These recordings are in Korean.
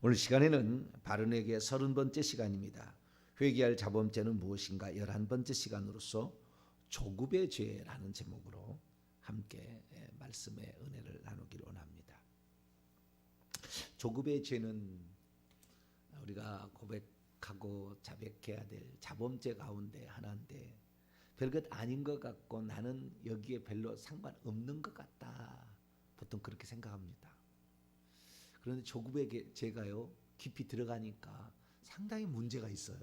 오늘 시간에는 바른에게 30번째 시간입니다. 회개할 자범죄는 무엇인가 11번째 시간으로서 조급의 죄라는 제목으로 함께 말씀의 은혜를 나누기를 원합니다. 조급의 죄는 우리가 고백하고 자백해야 될 자범죄 가운데 하나인데 별것 아닌 것 같고 나는 여기에 별로 상관없는 것 같다. 보통 그렇게 생각합니다. 그런데 조급의 죄가요 깊이 들어가니까 상당히 문제가 있어요.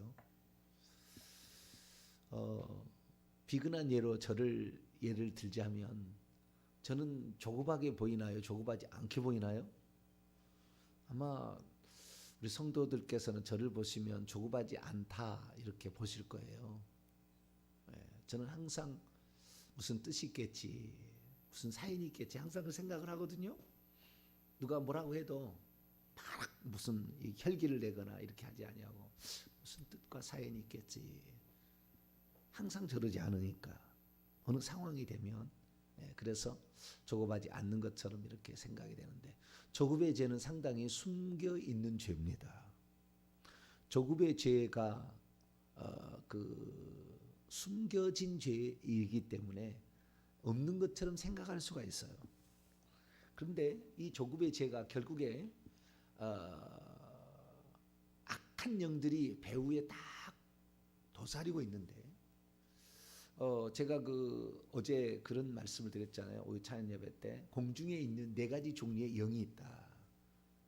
비근한 예로 저를 예를 들자면 저는 조급하게 보이나요? 조급하지 않게 보이나요? 아마 우리 성도들께서는 저를 보시면 조급하지 않다 이렇게 보실 거예요. 저는 항상 무슨 뜻이 있겠지, 무슨 사연이 있겠지 항상 그 생각을 하거든요. 누가 뭐라고 해도 막 무슨 혈기를 내거나 이렇게 하지 아니하고 무슨 뜻과 사연이 있겠지. 항상 저러지 않으니까 어느 상황이 되면 그래서 조급하지 않는 것처럼 이렇게 생각이 되는데 조급의 죄는 상당히 숨겨 있는 죄입니다. 조급의 죄가 숨겨진 죄이기 때문에 없는 것처럼 생각할 수가 있어요. 그런데 이 조급의 죄가 결국에 악한 영들이 배후에 딱 도사리고 있는데 제가 어제 그런 말씀을 드렸잖아요. 오후 찬양 예배 때 공중에 있는 4가지 종류의 영이 있다.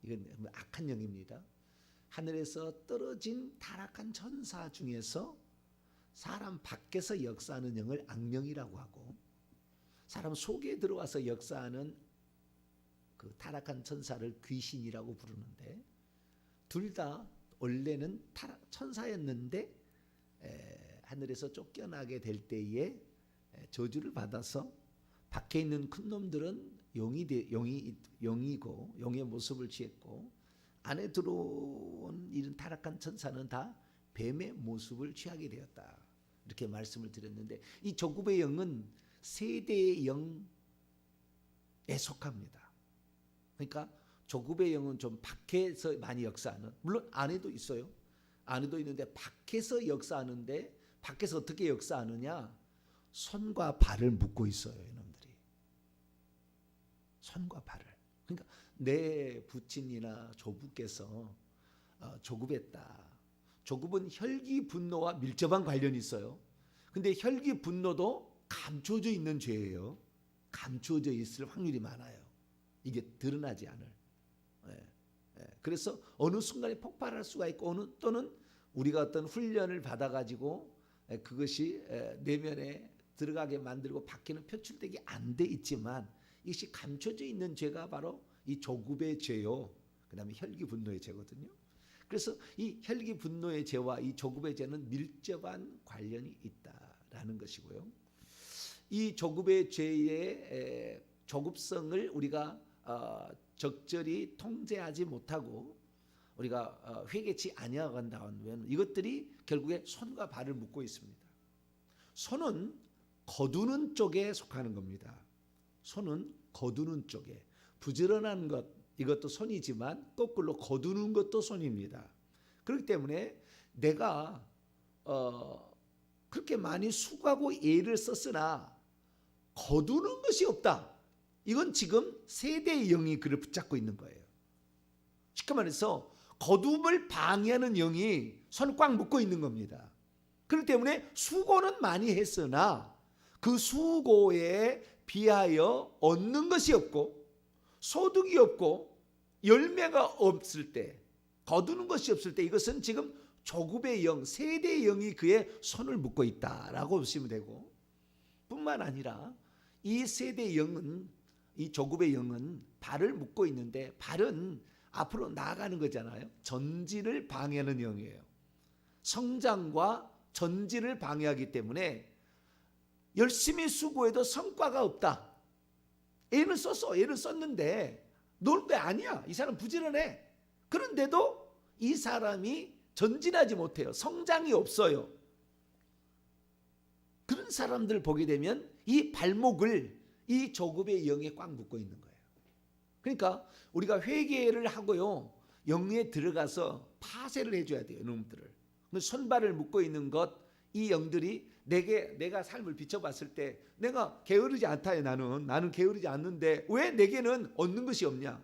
이건 악한 영입니다. 하늘에서 떨어진 타락한 천사 중에서 사람 밖에서 역사하는 영을 악령이라고 하고 사람 속에 들어와서 역사하는 그 타락한 천사를 귀신이라고 부르는데 둘 다 원래는 천사였는데 하늘에서 쫓겨나게 될 때에 저주를 받아서 밖에 있는 큰 놈들은 영이고 영의 모습을 취했고 안에 들어온 이런 타락한 천사는 다 뱀의 모습을 취하게 되었다. 이렇게 말씀을 드렸는데 이 조급의 영은 세대의 영에 속합니다. 그러니까 조급의 영은 좀 밖에서 많이 역사하는, 물론 안에도 있어요. 안에도 있는데 밖에서 역사하는데 밖에서 어떻게 역사하느냐? 손과 발을 묶고 있어요, 이놈들이. 손과 발을. 그러니까 내 부친이나 조부께서 조급했다. 조급은 혈기 분노와 밀접한 관련이 있어요. 근데 혈기 분노도 감춰져 있는 죄예요. 감춰져 있을 확률이 많아요. 이게 드러나지 않을. 그래서 어느 순간에 폭발할 수가 있고 또는 우리가 어떤 훈련을 받아가지고 그것이 내면에 들어가게 만들고 밖에는 표출되게 안 돼 있지만 이것이 감춰져 있는 죄가 바로 이 조급의 죄요. 그 다음에 혈기 분노의 죄거든요. 그래서 이 혈기 분노의 죄와 이 조급의 죄는 밀접한 관련이 있다라는 것이고요. 이 조급의 죄의 조급성을 우리가 적절히 통제하지 못하고 우리가 회개치 아니하간다면 이것들이 결국에 손과 발을 묶고 있습니다. 손은 거두는 쪽에 속하는 겁니다. 손은 거두는 쪽에 부지런한 것 이것도 손이지만 거꾸로 거두는 것도 손입니다. 그렇기 때문에 내가 그렇게 많이 수고하고 애를 썼으나 거두는 것이 없다. 이건 지금 세대의 영이 그를 붙잡고 있는 거예요. 쉽게 말해서 거둠을 방해하는 영이 손을 꽉 묶고 있는 겁니다. 그렇기 때문에 수고는 많이 했으나 그 수고에 비하여 얻는 것이 없고 소득이 없고 열매가 없을 때 거두는 것이 없을 때 이것은 지금 조급의 영, 세대의 영이 그의 손을 묶고 있다라고 보시면 되고 뿐만 아니라 이 세대의 영은 이 조급의 영은 발을 묶고 있는데 발은 앞으로 나아가는 거잖아요. 전진을 방해하는 영이에요. 성장과 전진을 방해하기 때문에 열심히 수고해도 성과가 없다. 애를 썼는데 놀 게 아니야. 이 사람 부지런해. 그런데도 이 사람이 전진하지 못해요. 성장이 없어요. 그런 사람들 보게 되면 이 발목을 이 조급의 영에 꽉 묶고 있는 거예요. 그러니까 우리가 회개를 하고요. 영에 들어가서 파쇄를 해줘야 돼요. 이놈들을. 손발을 묶고 있는 것, 이 영들이 내가 삶을 비춰봤을 때 내가 게으르지 않다요. 나는 게으르지 않는데 왜 내게는 얻는 것이 없냐?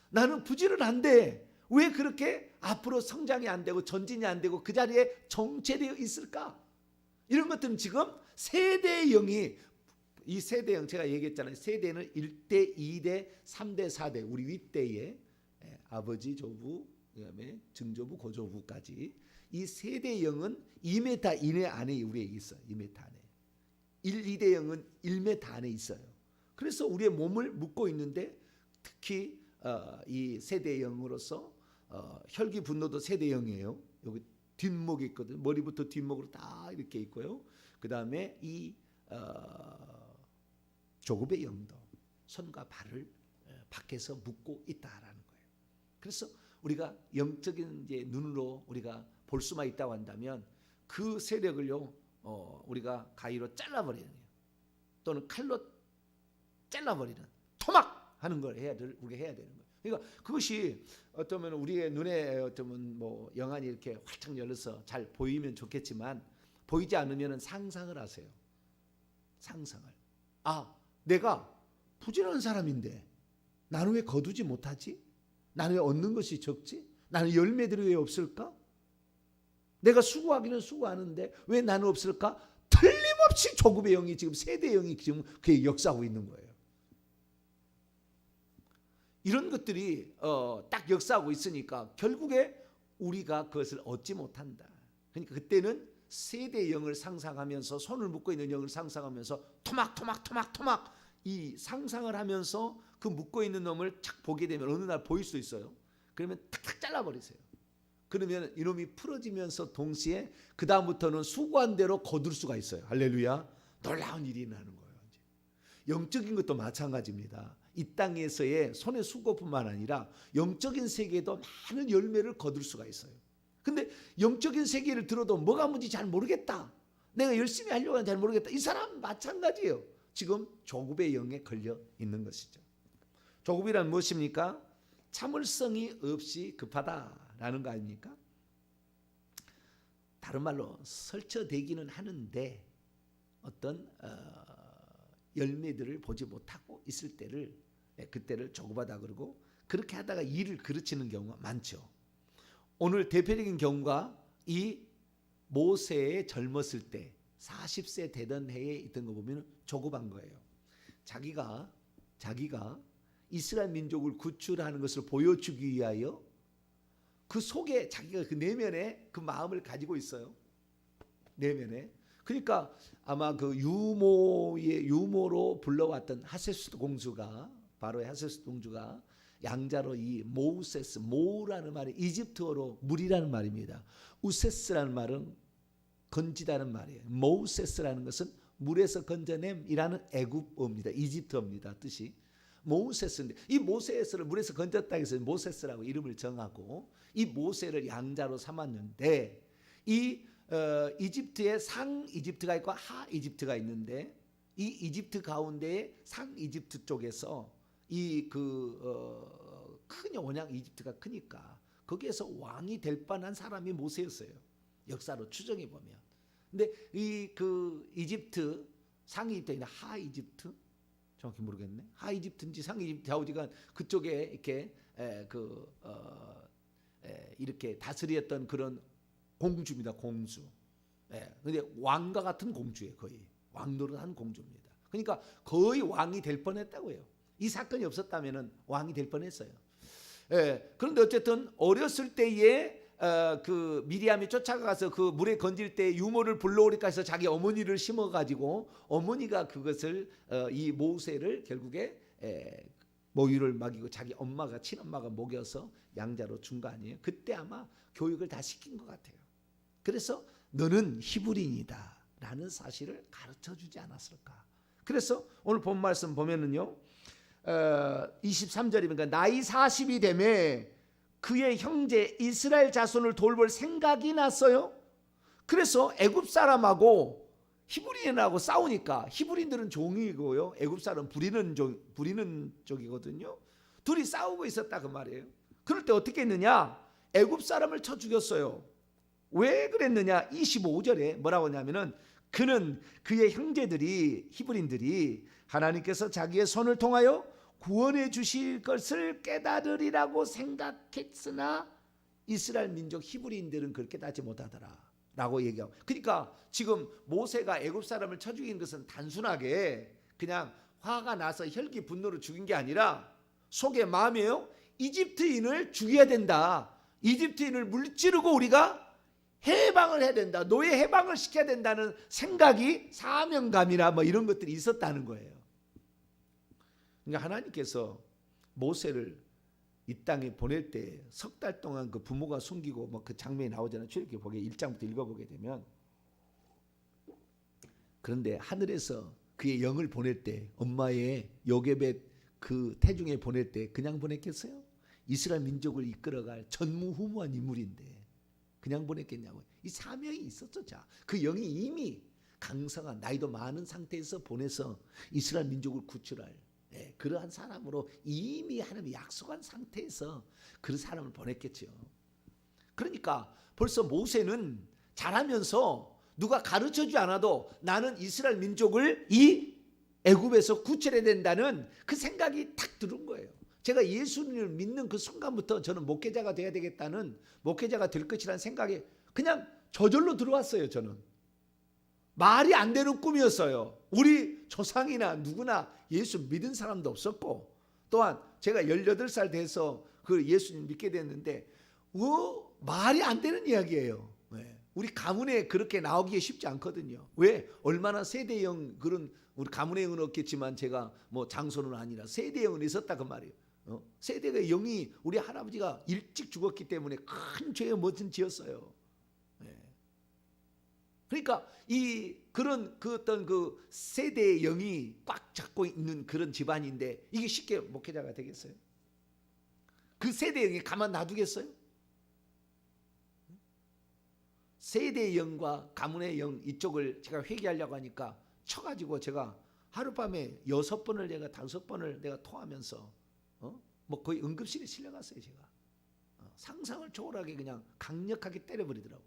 나는 부지런한데 왜 그렇게 앞으로 성장이 안 되고 전진이 안 되고 그 자리에 정체되어 있을까? 이런 것들은 지금 세대의 영이, 이 세대형 제가 얘기했잖아요. 세대는 1대, 2대, 3대, 4대 우리 윗대에 아버지, 조부, 그다음에 증조부, 고조부까지 이 세대의 영은 2m 이내 안에 우리에 있어요. 2m 안에. 1, 2대 영은 1m 안에 있어요. 그래서 우리의 몸을 묶고 있는데 특히 이 세대의 영으로서 혈기 분노도 세대의 영이에요. 여기 뒷목이 있거든요. 머리부터 뒷목으로 다 이렇게 있고요. 그 다음에 이 조급의 영도 손과 발을 밖에서 묶고 있다라는 거예요. 그래서 우리가 영적인 이제 눈으로 우리가 볼 수만 있다고 한다면 그 세력을요 우리가 가위로 잘라버리는 거예요. 또는 칼로 잘라버리는 토막하는 걸 우리가 해야 되는 거예요. 그러니까 그것이 어쩌면 우리의 눈에 어쩌면 뭐 영안이 이렇게 활짝 열려서 잘 보이면 좋겠지만 보이지 않으면 상상을 하세요. 상상을. 내가 부지런한 사람인데 나는 왜 거두지 못하지? 나는 왜 얻는 것이 적지? 나는 열매들이 왜 없을까? 내가 수고하기는 수고하는데 왜 나는 없을까? 틀림없이 조급의 영이 지금 세대의 영이 지금 그게 역사하고 있는 거예요. 이런 것들이 딱 역사하고 있으니까 결국에 우리가 그것을 얻지 못한다. 그러니까 그때는 세대의 영을 상상하면서 손을 묶고 있는 영을 상상하면서 토막 이 상상을 하면서 그 묶고 있는 놈을 착 보게 되면 어느 날 보일 수 있어요. 그러면 탁탁 잘라버리세요. 그러면 이놈이 풀어지면서 동시에 그 다음부터는 수고한 대로 거둘 수가 있어요. 할렐루야. 놀라운 일이 나는 거예요. 영적인 것도 마찬가지입니다. 이 땅에서의 손의 수고뿐만 아니라 영적인 세계에도 많은 열매를 거둘 수가 있어요. 근데 영적인 세계를 들어도 뭐가 뭔지 잘 모르겠다. 내가 열심히 하려고 하는지 잘 모르겠다. 이 사람 마찬가지예요. 지금 조급의 영에 걸려 있는 것이죠. 조급이란 무엇입니까? 참을성이 없이 급하다라는 거 아닙니까? 다른 말로 설쳐대기는 하는데 어떤 열매들을 보지 못하고 있을 때를 그때를 조급하다 그러고 그렇게 하다가 일을 그르치는 경우가 많죠. 오늘 대표적인 경우가 이 모세의 젊었을 때 40세 되던 해에 있던 거 보면 조급한 거예요. 자기가 이스라엘 민족을 구출하는 것을 보여주기 위하여 그 속에 자기가 그 내면에 그 마음을 가지고 있어요. 내면에. 그러니까 아마 그 유모로 불러왔던 하세스 공주가 바로의 하세스 공주가 양자로 이 모우세스, 모우라는 말이 이집트어로 물이라는 말입니다. 우세스라는 말은 건지다는 말이에요. 모우세스라는 것은 물에서 건져냄이라는 애굽어입니다. 이집트어입니다. 뜻이. 모세스인데 이 모세스를 물에서 건졌다 해서 모세스라고 이름을 정하고 이 모세를 양자로 삼았는데 이 이집트에 상 이집트가 있고 하 이집트가 있는데 이 이집트 가운데에 상 이집트 쪽에서 이 큰 원양 이집트가 크니까 거기에서 왕이 될 뻔한 사람이 모세였어요. 역사로 추정해 보면. 근데 이 그 이집트 상 이집트나 하 이집트 정확히 모르겠네. 하 이집트인지 상 이집트 아우지가 그쪽에 이렇게 이렇게 다스렸던 그런 공주입니다. 공주. 근데 왕과 같은 공주예요. 거의 왕노릇한 공주입니다. 그러니까 거의 왕이 될 뻔했다고요. 이 사건이 없었다면은 왕이 될 뻔했어요. 그런데 어쨌든 어렸을 때에 그 미리암이 쫓아가서 그 물에 건질 때 유모를 불러오리까 해서 자기 어머니를 심어가지고 어머니가 그것을 이 모세를 결국에 모유를 먹이고 자기 엄마가 친엄마가 먹여서 양자로 준 거 아니에요. 그때 아마 교육을 다 시킨 것 같아요. 그래서 너는 히브리인이다 라는 사실을 가르쳐주지 않았을까. 그래서 오늘 본 말씀 보면은요 23절이니까 나이 40이 되매 그의 형제 이스라엘 자손을 돌볼 생각이 났어요. 그래서 애굽 사람하고 히브리인하고 싸우니까 히브리인들은 종이고요. 애굽 사람 부리는 쪽이거든요. 둘이 싸우고 있었다 그 말이에요. 그럴 때 어떻게 했느냐? 애굽 사람을 쳐 죽였어요. 왜 그랬느냐? 25절에 뭐라고 하냐면은 그는 그의 형제들이 히브리인들이 하나님께서 자기의 손을 통하여 구원해 주실 것을 깨달으리라고 생각했으나 이스라엘 민족 히브리인들은 그렇게 깨닫지 못하더라 라고 얘기하고, 그러니까 지금 모세가 애굽 사람을 쳐 죽인 것은 단순하게 그냥 화가 나서 혈기 분노로 죽인 게 아니라 속에 마음이에요. 이집트인을 죽여야 된다. 이집트인을 물찌르고 우리가 해방을 해야 된다. 노예 해방을 시켜야 된다는 생각이, 사명감이나 뭐 이런 것들이 있었다는 거예요. 그러니까 하나님께서 모세를 이 땅에 보낼 때 석 달 동안 그 부모가 숨기고 뭐 그 장면이 나오잖아요. 출애굽기 보게 1장부터 읽어보게 되면. 그런데 하늘에서 그의 영을 보낼 때, 엄마의 요게벳 그 태중에 보낼 때 그냥 보냈겠어요? 이스라엘 민족을 이끌어갈 전무후무한 인물인데 그냥 보냈겠냐고요. 이 사명이 있었죠. 자, 그 영이 이미 강성한, 나이도 많은 상태에서 보내서 이스라엘 민족을 구출할 그러한 사람으로 이미 하나님이 약속한 상태에서 그 사람을 보냈겠죠. 그러니까 벌써 모세는 자라면서 누가 가르쳐주지 않아도 나는 이스라엘 민족을 이 애굽에서 구출해야 된다는 그 생각이 탁 들은 거예요. 제가 예수님을 믿는 그 순간부터 저는 목회자가 돼야 되겠다는, 목회자가 될 것이라는 생각이 그냥 저절로 들어왔어요. 저는 말이 안 되는 꿈이었어요. 우리 조상이나 누구나 예수 믿은 사람도 없었고, 또한 제가 18살 돼서 그 예수님 믿게 됐는데 말이 안 되는 이야기예요. 우리 가문에 그렇게 나오기 쉽지 않거든요. 왜? 얼마나 세대형, 그런 우리 가문의 영은 없겠지만 제가 뭐 장손은 아니라 세대형은 있었다 그 말이에요. 세대가 영이, 우리 할아버지가 일찍 죽었기 때문에 큰 죄의 멋진 지었어요. 그러니까 이 그런 그 어떤 그 세대의 영이 꽉 잡고 있는 그런 집안인데 이게 쉽게 목회자가 되겠어요? 그 세대의 영이 가만 놔두겠어요? 세대의 영과 가문의 영 이쪽을 제가 회개하려고 하니까 쳐가지고 제가 하룻밤에 6번을 내가 5번을 내가 토하면서 뭐 거의 응급실에 실려갔어요. 제가 상상을 초월하게 그냥 강력하게 때려버리더라고.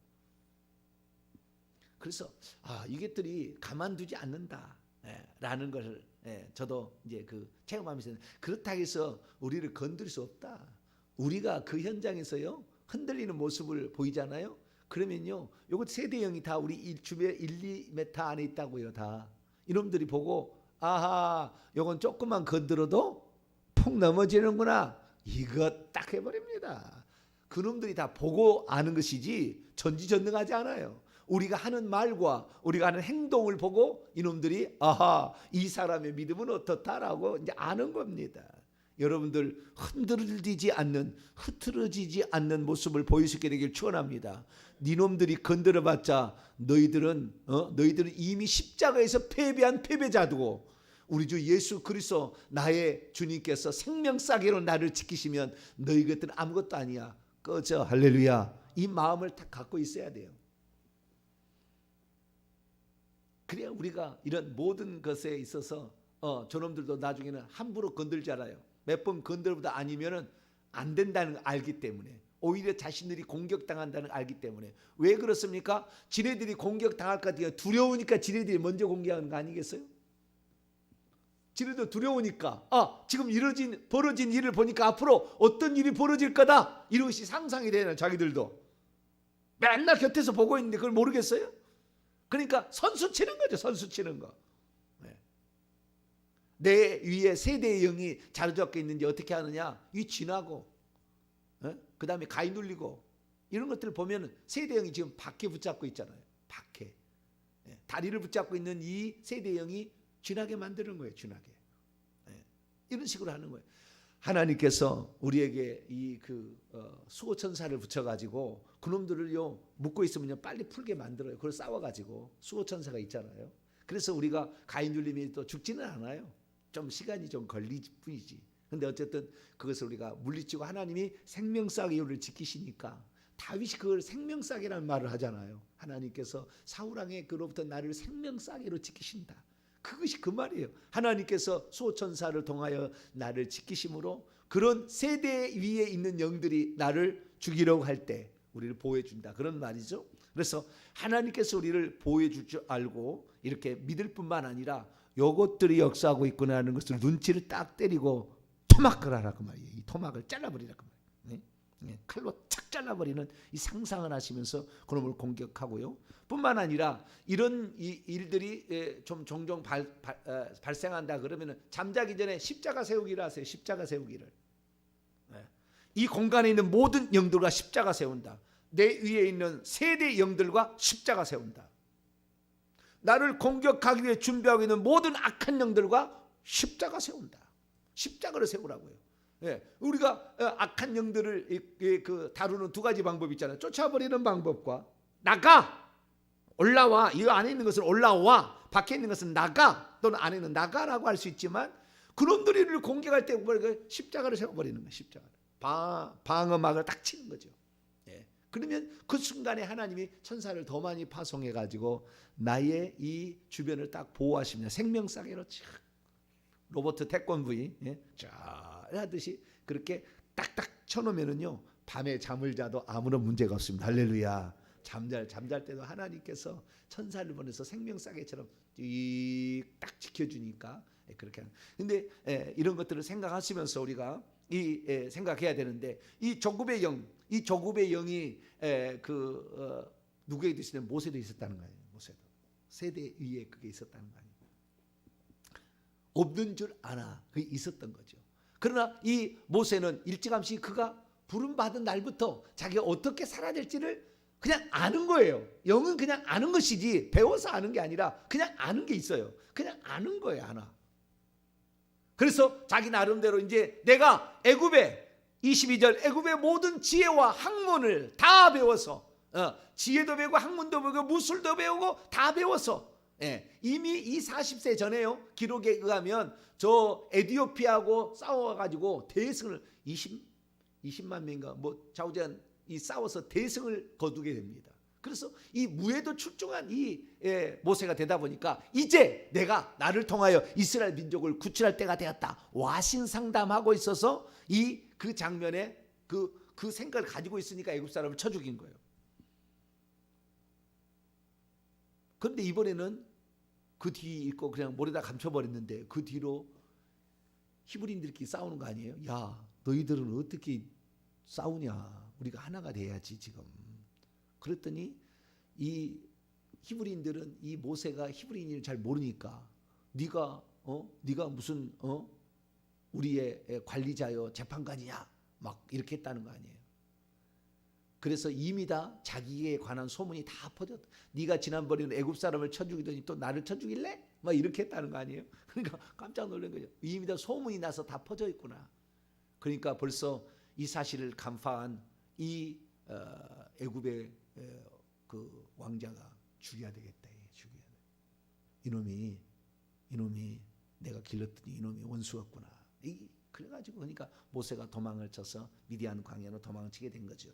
그래서 이것들이 가만두지 않는다 라는 것을 저도 이제 그 체험하면서, 그렇다고 해서 우리를 건드릴 수 없다. 우리가 그 현장에서요 흔들리는 모습을 보이잖아요. 그러면요 요거 세대형이 다 우리 주변 1-2m 안에 있다고요. 다 이놈들이 보고 아하 요건 조금만 건드려도 폭 넘어지는구나, 이거 딱 해버립니다. 그놈들이 다 보고 아는 것이지 전지전능하지 않아요. 우리가 하는 말과 우리가 하는 행동을 보고 이놈들이 아하 이 사람의 믿음은 어떻다라고 이제 아는 겁니다. 여러분들 흔들리지 않는, 흐트러지지 않는 모습을 보일 수 있게 되길 축원합니다. 니놈들이 건드려봤자 너희들은 이미 십자가에서 패배한 패배자고, 우리 주 예수 그리스도 나의 주님께서 생명싸개로 나를 지키시면 너희 것들은 아무것도 아니야. 꺼져. 할렐루야. 이 마음을 다 갖고 있어야 돼요. 그래야 우리가 이런 모든 것에 있어서 저놈들도 나중에는 함부로 건들지 않아요. 몇 번 건들보다 아니면은 안 된다는 걸 알기 때문에, 오히려 자신들이 공격당한다는 걸 알기 때문에. 왜 그렇습니까? 지네들이 공격당할 것 같아요. 두려우니까 지네들이 먼저 공격하는 거 아니겠어요? 지네도 두려우니까 지금 벌어진 일을 보니까 앞으로 어떤 일이 벌어질 거다, 이것이 상상이 되는, 자기들도 맨날 곁에서 보고 있는데 그걸 모르겠어요? 그러니까 선수 치는 거죠. 선수 치는 거. 내 위에 세대의 영이 자리잡고 있는지 어떻게 하느냐, 이 쥐나고 그 다음에 가위 눌리고 이런 것들을 보면 세대의 영이 지금 밖에 붙잡고 있잖아요. 밖에 다리를 붙잡고 있는 이 세대의 영이 쥐나게 만드는 거예요. 쥐나게. 이런 식으로 하는 거예요. 하나님께서 우리에게 이 수호천사를 붙여가지고 그놈들을요 묶고 있으면 빨리 풀게 만들어요. 그걸 싸워가지고 수호천사가 있잖아요. 그래서 우리가 가위 눌림이 또 죽지는 않아요. 좀 시간이 좀 걸릴 뿐이지. 근데 어쨌든 그것을 우리가 물리치고 하나님이 생명싸개를 지키시니까, 다윗이 그걸 생명싸개라는 말을 하잖아요. 하나님께서 사울왕의 그로부터 나를 생명싸개로 지키신다. 그것이 그 말이에요. 하나님께서 수호천사를 통하여 나를 지키심으로 그런 세대 위에 있는 영들이 나를 죽이려고 할 때 우리를 보호해 준다, 그런 말이죠. 그래서 하나님께서 우리를 보호해 줄 줄 알고 이렇게 믿을 뿐만 아니라 요것들이 역사하고 있구나 하는 것을 눈치를 딱 때리고 토막을 하라고 말이에요. 이 토막을 잘라버리라고 말이에요. 칼로 착 잘라버리는 이 상상을 하시면서 그놈을 공격하고요. 뿐만 아니라 이런 일들이 좀 종종 발생한다 그러면 잠자기 전에 십자가 세우기를 하세요. 십자가 세우기를. 이 공간에 있는 모든 영들과 십자가 세운다. 내 위에 있는 세대 영들과 십자가 세운다. 나를 공격하기 위해 준비하고 있는 모든 악한 영들과 십자가 세운다. 십자가를 세우라고요. 우리가 악한 영들을 다루는 두 가지 방법이 있잖아요. 쫓아버리는 방법과 나가, 올라와, 이 안에 있는 것은 올라와, 밖에 있는 것은 나가, 또는 안에 있는 나가라고 할 수 있지만 그놈들을 공격할 때 십자가를 세워버리는 거예요. 십자가를. 방어막을 딱 치는 거죠. 그러면 그 순간에 하나님이 천사를 더 많이 파송해 가지고 나의 이 주변을 딱 보호하십니다. 생명싸개로 로버트 태권브이 쫙 하듯이 그렇게 딱딱 쳐놓으면은요, 밤에 잠을 자도 아무런 문제가 없습니다. 할렐루야. 잠잘 때도 하나님께서 천사를 보내서 생명싸개처럼 딱 지켜주니까 그렇게 하는. 근데 이런 것들을 생각하시면서 우리가 생각해야 되는데, 이 조급의 영이 누구에도 있었냐면 모세도 있었다는 거예요. 모세도 세대 위에 그게 있었다는 거 아니에요. 없는 줄 알아. 그게 있었던 거죠. 그러나 이 모세는 일찌감치 그가 부름 받은 날부터 자기가 어떻게 살아야 될지를 그냥 아는 거예요. 영은 그냥 아는 것이지 배워서 아는 게 아니라 그냥 아는 게 있어요. 그냥 아는 거예요. 하나. 그래서 자기 나름대로 이제 내가 애굽의 22절 애굽의 모든 지혜와 학문을 다 배워서 지혜도 배우고 학문도 배우고 무술도 배우고 다 배워서 이미 이 40세 전에요. 기록에 의하면 저 에티오피아하고 싸워가지고 대승을 20만 명인가 뭐 좌우지간 싸워서 대승을 거두게 됩니다. 그래서 이 무에도 출중한 이 모세가 되다 보니까 이제 내가 나를 통하여 이스라엘 민족을 구출할 때가 되었다. 와신 상담하고 있어서 그 장면에 그 생각을 가지고 있으니까 애굽 사람을 쳐 죽인 거예요. 그런데 이번에는 그 뒤에 있고 그냥 모래다 감춰버렸는데 그 뒤로 히브리인들끼리 싸우는 거 아니에요? 야, 너희들은 어떻게 싸우냐? 우리가 하나가 돼야지 지금. 그랬더니 이 히브리인들은 이 모세가 히브리인을 잘 모르니까 네가 무슨 우리의 관리자요 재판관이냐 막 이렇게 했다는 거 아니에요. 그래서 이미 다 자기에 관한 소문이 다 퍼졌다. 네가 지난번에는 애굽 사람을 쳐 죽이더니 또 나를 쳐 죽일래? 막 이렇게 했다는 거 아니에요. 그러니까 깜짝 놀란 거죠. 이미 다 소문이 나서 다 퍼져 있구나. 그러니까 벌써 이 사실을 간파한 이 애굽의 그 왕자가 죽여야 되겠다. 죽여야 돼. 이놈이 내가 길렀더니 이놈이 원수였구나. 그래가지고 그러니까 모세가 도망을 쳐서 미디안 광야로 도망치게 된 거죠.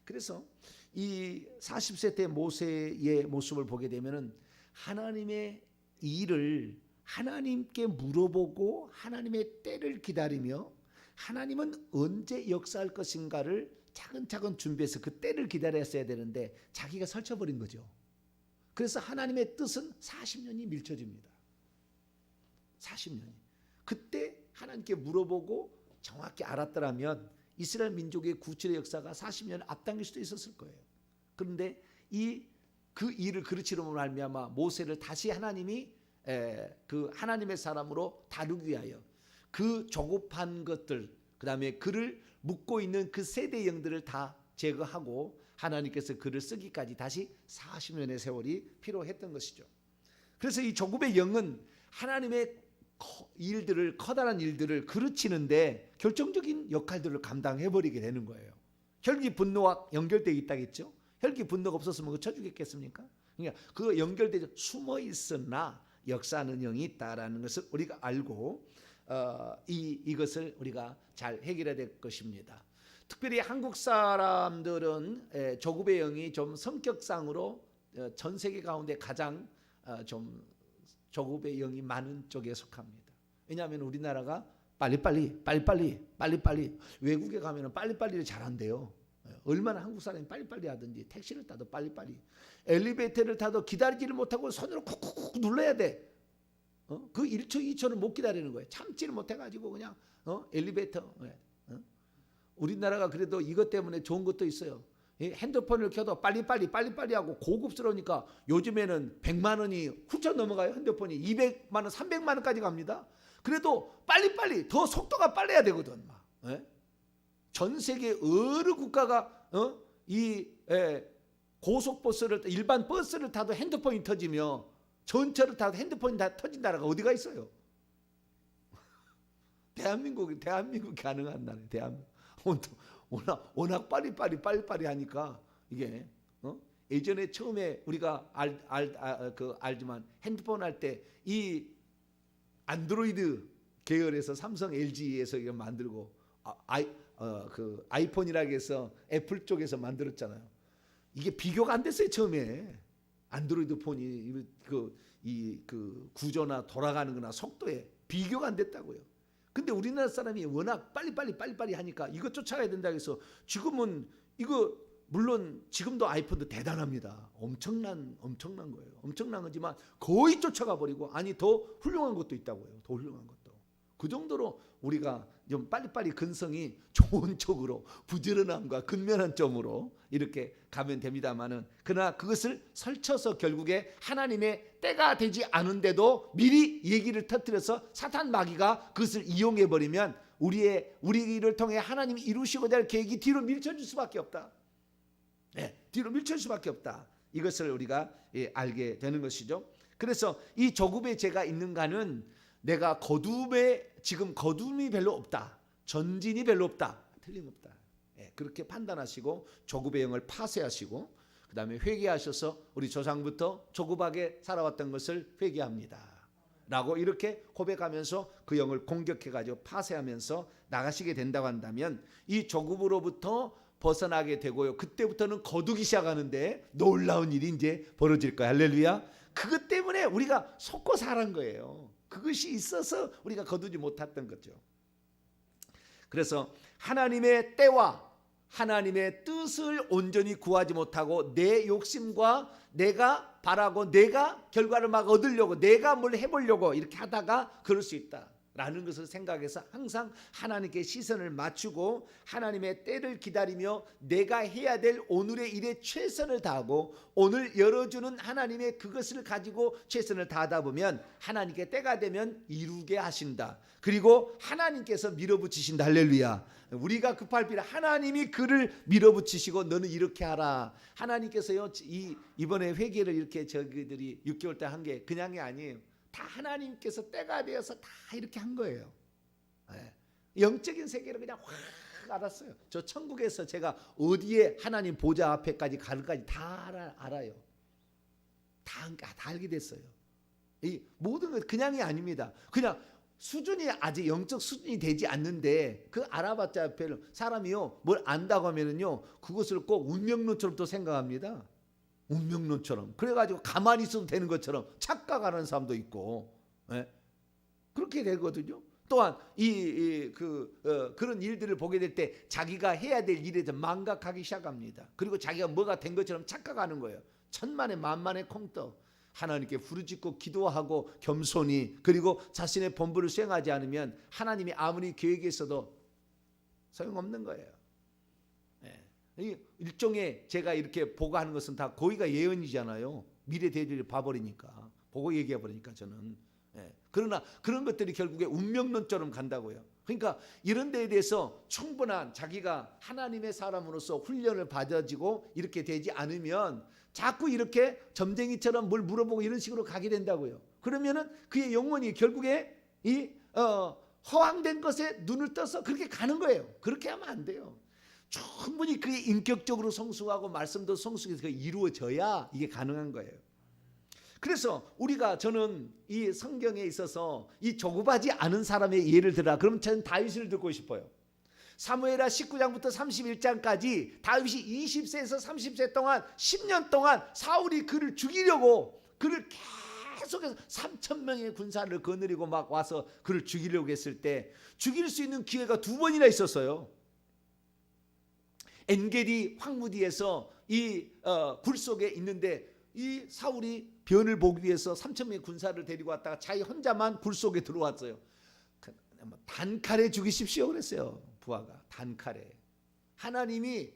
그래서 이 40세 때 모세의 모습을 보게 되면은 하나님의 일을 하나님께 물어보고 하나님의 때를 기다리며 하나님은 언제 역사할 것인가를 차근차근 준비해서 그 때를 기다렸어야 되는데 자기가 설쳐버린 거죠. 그래서 하나님의 뜻은 40년이 밀쳐집니다. 40년이. 그때 하나님께 물어보고 정확히 알았더라면 이스라엘 민족의 구출의 역사가 40년 앞당길 수도 있었을 거예요. 그런데 그 일을 그르치로 말미암아 모세를 다시 하나님이 그 하나님의 사람으로 다루기 위하여 그 조급한 것들, 그 다음에 그를 묶고 있는 그 세대 영들을 다 제거하고 하나님께서 그를 쓰기까지 다시 40년의 세월이 필요했던 것이죠. 그래서 이 조급의 영은 하나님의 커다란 일들을 그르치는데 결정적인 역할들을 감당해버리게 되는 거예요. 혈기 분노와 연결되어 있다겠죠. 혈기 분노가 없었으면 그거 쳐주겠겠습니까? 그러니까 그 연결되어 숨어 있으나 역사하는 영이 있다라는 것을 우리가 알고 이것을 우리가 잘 해결해야 될 것입니다. 특별히 한국 사람들은 조급의 영이 좀 성격상으로 전 세계 가운데 가장 좀 조급의 영이 많은 쪽에 속합니다. 왜냐하면 우리나라가 빨리빨리. 외국에 가면 빨리빨리를 잘한대요. 얼마나 한국 사람이 빨리빨리 하든지 택시를 타도 빨리빨리. 엘리베이터를 타도 기다리지를 못하고 손으로 쿡쿡쿡 눌러야 돼. 그 1초 2초는 못 기다리는 거예요. 참지를 못해가지고 그냥 엘리베이터. 우리나라가 그래도 이것 때문에 좋은 것도 있어요. 핸드폰을 켜도 빨리빨리 하고 고급스러우니까 요즘에는 100만 원이 훌쩍 넘어가요. 핸드폰이 200만 원, 300만 원까지 갑니다. 그래도 빨리빨리 더 속도가 빨라야 되거든. 전 세계 어느 국가가 이 고속버스를 일반 버스를 타도 핸드폰이 터지며 전철을 타도 핸드폰이 다 터진 나라가 어디가 있어요? 대한민국이 가능한 나라예요. 대한민국. 워낙 빨리빨리 하니까 이게 예전에 처음에 우리가 알지만 핸드폰 할 때 이 안드로이드 계열에서 삼성, LG에서 이거 만들고 아이폰이라고 해서 애플 쪽에서 만들었잖아요. 이게 비교가 안 됐어요. 처음에 안드로이드 폰이 그 구조나 돌아가는 거나 속도에 비교가 안 됐다고요. 근데 우리나라 사람이 워낙 빨리빨리 하니까 이거 쫓아가야 된다고 해서 지금은 이거 물론 지금도 아이폰도 대단합니다. 엄청난 거예요. 엄청난 거지만 거의 쫓아가 버리고 더 훌륭한 것도 있다고요. 더 훌륭한 것도. 그 정도로 우리가 좀 빨리빨리 근성이 좋은 쪽으로 부지런함과 근면한 점으로 이렇게 가면 됩니다만은 그러나 그것을 설쳐서 결국에 하나님의 때가 되지 않은데도 미리 얘기를 터뜨려서 사탄 마귀가 그것을 이용해 버리면 우리를 통해 하나님이 이루시고자 할 계획이 뒤로 밀쳐질 수밖에 없다. 뒤로 밀쳐질 수밖에 없다. 이것을 우리가 알게 되는 것이죠. 그래서 이 조급의 죄가 있는가는 내가 지금 거둠이 별로 없다. 전진이 별로 없다. 틀림없다. 그렇게 판단하시고 조급의 영을 파쇄하시고 그 다음에 회개하셔서 우리 조상부터 조급하게 살아왔던 것을 회개합니다. 라고 이렇게 고백하면서 그 영을 공격해가지고 파쇄하면서 나가시게 된다고 한다면 이 조급으로부터 벗어나게 되고요. 그때부터는 거두기 시작하는데 놀라운 일이 이제 벌어질 거예요. 할렐루야. 그것 때문에 우리가 속고 살은 거예요. 그것이 있어서 우리가 거두지 못했던 거죠. 그래서 하나님의 때와 하나님의 뜻을 온전히 구하지 못하고 내 욕심과 내가 바라고 내가 결과를 막 얻으려고 내가 뭘 해보려고 이렇게 하다가 그럴 수 있다라는 것을 생각해서 항상 하나님께 시선을 맞추고 하나님의 때를 기다리며 내가 해야 될 오늘의 일에 최선을 다하고 오늘 열어주는 하나님의 그것을 가지고 최선을 다하다 보면 하나님께 때가 되면 이루게 하신다. 그리고 하나님께서 밀어붙이신다. 할렐루야. 우리가 급할 필요 하나님이 그를 밀어붙이시고 너는 이렇게 하라. 하나님께서요 이번에 회개를 이렇게 저기들이 6개월 때 한 게 그냥이 아니에요. 다 하나님께서 때가 되어서 다 이렇게 한 거예요. 영적인 세계를 그냥 확 알았어요. 저 천국에서 제가 어디에 하나님 보좌 앞에까지 가는까지 다 알아요. 다 알게 됐어요. 이 모든 것 그냥이 아닙니다. 그냥 수준이 아직 영적 수준이 되지 않는데 그 알아봤자 사람이요 뭘 안다고 하면은요 그것을 꼭 운명론처럼 또 생각합니다. 운명론처럼 그래가지고 가만히 있어도 되는 것처럼 착각하는 사람도 있고 그렇게 되거든요. 또한 그런 일들을 보게 될 때 자기가 해야 될 일에 대해 망각하기 시작합니다. 그리고 자기가 뭐가 된 것처럼 착각하는 거예요. 천만에 만만에 콩떡. 하나님께 부르짖고 기도하고 겸손히 그리고 자신의 본분을 수행하지 않으면 하나님이 아무리 계획했어도 소용없는 거예요. 일종의 제가 이렇게 보고 하는 것은 다 거기가 예언이잖아요. 미래 대지를 봐버리니까 보고 얘기해버리니까 저는. 그러나 그런 것들이 결국에 운명론처럼 간다고요. 그러니까 이런 데에 대해서 충분한 자기가 하나님의 사람으로서 훈련을 받아지고 이렇게 되지 않으면 자꾸 이렇게 점쟁이처럼 뭘 물어보고 이런 식으로 가게 된다고요. 그러면은 그의 영혼이 결국에 허황된 것에 눈을 떠서 그렇게 가는 거예요. 그렇게 하면 안 돼요. 충분히 그게 인격적으로 성숙하고 말씀도 성숙해서 이루어져야 이게 가능한 거예요. 그래서 저는 이 성경에 있어서 이 조급하지 않은 사람의 예를 들어. 그럼 저는 다윗을 듣고 싶어요. 사무엘하 19장부터 31장까지 다윗이 20세에서 30세 동안 10년 동안 사울이 그를 죽이려고 그를 계속해서 3천 명의 군사를 거느리고 막 와서 그를 죽이려고 했을 때 죽일 수 있는 기회가 2번이나 있었어요. 엔게디 황무디에서 이 굴 속에 있는데 이 사울이 변을 보기 위해서 3천 명의 군사를 데리고 왔다가 자기 혼자만 굴 속에 들어왔어요. 단칼에 죽이십시오 그랬어요. 부하가 단칼에. 하나님이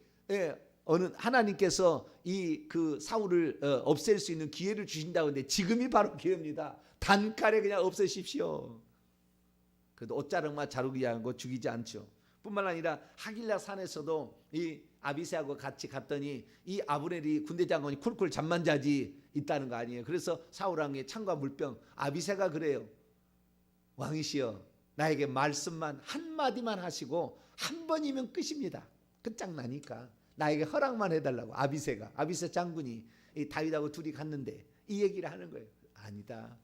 하나님께서 이 그 사울을 없앨 수 있는 기회를 주신다고 하는데 지금이 바로 기회입니다. 단칼에 그냥 없애십시오. 그래도 옷자락만 자르기 하고 죽이지 않죠. 뿐만 아니라 하길라 산에서도 이 아비새하고 같이 갔더니 이 아브넬이 군대 장관이 쿨쿨 잠만 자지 있다는 거 아니에요. 그래서 사울 왕의 창과 물병 아비새가 그래요. 왕이시여 나에게 말씀만 한마디만 하시고 한 번이면 끝입니다. 끝장나니까 나에게 허락만 해달라고 아비새 장군이 이 다윗하고 둘이 갔는데 이 얘기를 하는 거예요. 아니다.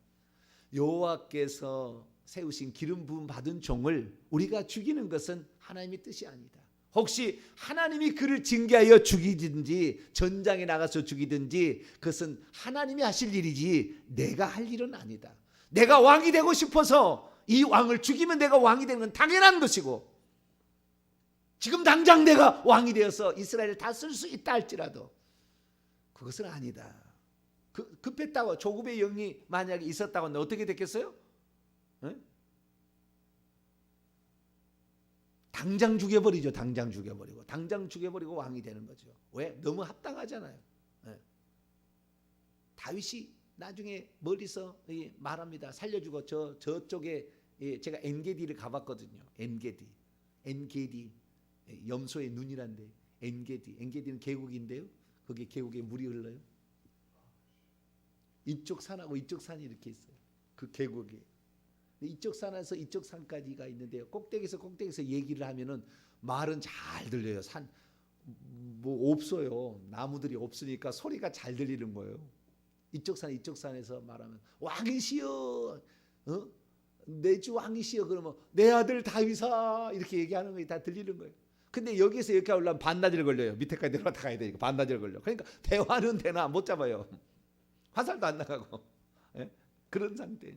여호와께서 세우신 기름 부음 받은 종을 우리가 죽이는 것은 하나님의 뜻이 아니다. 혹시 하나님이 그를 징계하여 죽이든지 전장에 나가서 죽이든지 그것은 하나님이 하실 일이지 내가 할 일은 아니다. 내가 왕이 되고 싶어서 이 왕을 죽이면 내가 왕이 되는 건 당연한 것이고 지금 당장 내가 왕이 되어서 이스라엘을 다스릴 수 있다 할지라도 그것은 아니다. 급했다고 조급의 영이 만약에 있었다고 하면 어떻게 됐겠어요? 당장 죽여버리죠. 당장 죽여버리고 왕이 되는 거죠. 왜? 너무 합당하잖아요. 다윗이 나중에 멀리서 말합니다. 살려주고 저쪽에 제가 엔게디를 가봤거든요. 엔게디 염소의 눈이란데 엔게디는 계곡인데요. 거기 계곡에 물이 흘러요. 이쪽 산하고 이쪽 산이 이렇게 있어요. 그 계곡에. 이쪽 산에서 이쪽 산까지가 있는데요. 꼭대기에서 얘기를 하면은 말은 잘 들려요. 산 뭐 없어요. 나무들이 없으니까 소리가 잘 들리는 거예요. 이쪽 산에서 말하면 왕이시여, 내 주 왕이시여 그러면 내 아들 다윗아 이렇게 얘기하는 거 다 들리는 거예요. 근데 여기서 이렇게 올라면 반나절 걸려요. 밑에까지 내려갔다 가야 되니까 반나절 걸려. 그러니까 대화는 되나 못 잡아요. 화살도 안 나가고 그런 상태.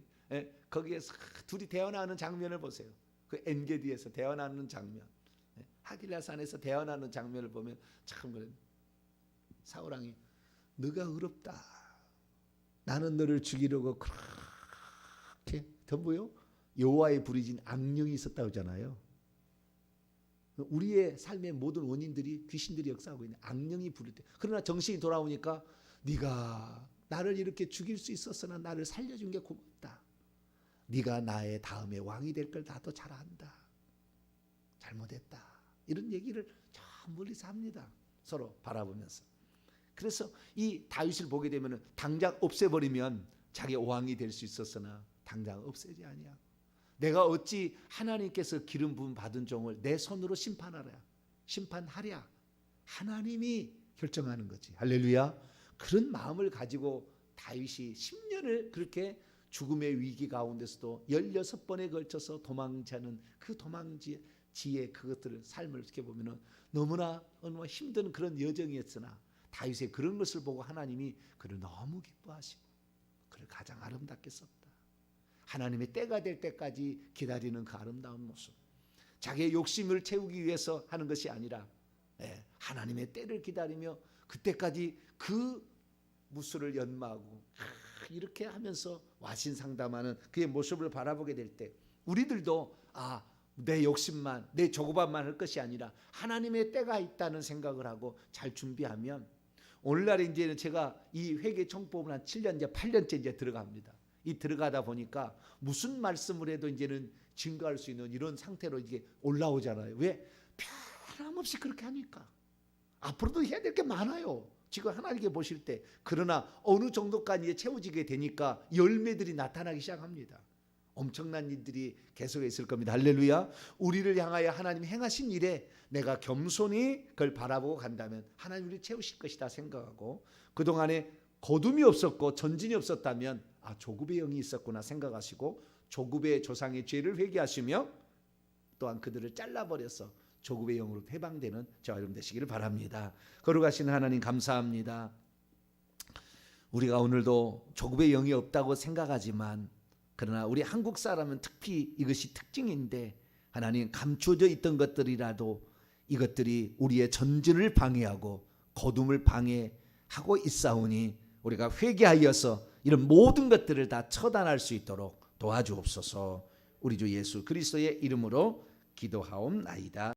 거기에서 둘이 대화하는 장면을 보세요. 그 엔게디에서 대화하는 장면, 하길라 산에서 대화하는 장면을 보면 참 그래. 사울 왕이 너가 의롭다. 나는 너를 죽이려고 그렇게 전부요 여호와의 부르짖은 악령이 있었다고 하잖아요. 우리의 삶의 모든 원인들이 귀신들이 역사하고 있는 악령이 부를 때. 그러나 정신이 돌아오니까 네가 나를 이렇게 죽일 수 있었으나 나를 살려준 게 고맙다. 네가 나의 다음에 왕이 될 걸 나도 잘 안다. 잘못했다. 이런 얘기를 저 멀리서 합니다. 서로 바라보면서. 그래서 이 다윗을 보게 되면 당장 없애버리면 자기가 왕이 될 수 있었으나 당장 없애지 아니야. 내가 어찌 하나님께서 기름 부음 받은 종을 내 손으로 심판하랴. 하나님이 결정하는 거지. 할렐루야. 그런 마음을 가지고 다윗이 10년을 그렇게 죽음의 위기 가운데서도 16번에 걸쳐서 도망자는 그 도망지의 그것들을 삶을 이렇게 보면은 너무나 힘든 그런 여정이었으나 다윗의 그런 것을 보고 하나님이 그를 너무 기뻐하시고 그를 가장 아름답게 썼다. 하나님의 때가 될 때까지 기다리는 그 아름다운 모습. 자기의 욕심을 채우기 위해서 하는 것이 아니라 하나님의 때를 기다리며 그때까지 그 무술을 연마하고 이렇게 하면서 와신상담하는 그의 모습을 바라보게 될 때 우리들도 내 욕심만 내 조급함만 할 것이 아니라 하나님의 때가 있다는 생각을 하고 잘 준비하면 오늘날 이제는 제가 이 회개 청법을 한 7년째 8년째 이제 들어갑니다. 이 들어가다 보니까 무슨 말씀을 해도 이제는 증거할 수 있는 이런 상태로 이게 올라오잖아요. 왜? 변함없이 그렇게 하니까. 앞으로도 해야 될 게 많아요. 지금 하나님께 보실 때. 그러나 어느 정도까지 채워지게 되니까 열매들이 나타나기 시작합니다. 엄청난 일들이 계속 있을 겁니다. 할렐루야. 우리를 향하여 하나님 행하신 일에 내가 겸손히 그걸 바라보고 간다면 하나님 우리를 채우실 것이다 생각하고 그동안에 거둠이 없었고 전진이 없었다면 조급의 영이 있었구나 생각하시고 조급의 조상의 죄를 회개하시며 또한 그들을 잘라버려서 조급의 영으로 해방되는 저와 여러분 되시기를 바랍니다. 거룩하신 하나님 감사합니다. 우리가 오늘도 조급의 영이 없다고 생각하지만 그러나 우리 한국 사람은 특히 이것이 특징인데 하나님 감춰져 있던 것들이라도 이것들이 우리의 전진을 방해하고 거둠을 방해하고 있사오니 우리가 회개하여서 이런 모든 것들을 다 처단할 수 있도록 도와주옵소서. 우리 주 예수 그리스도의 이름으로 기도하옵나이다.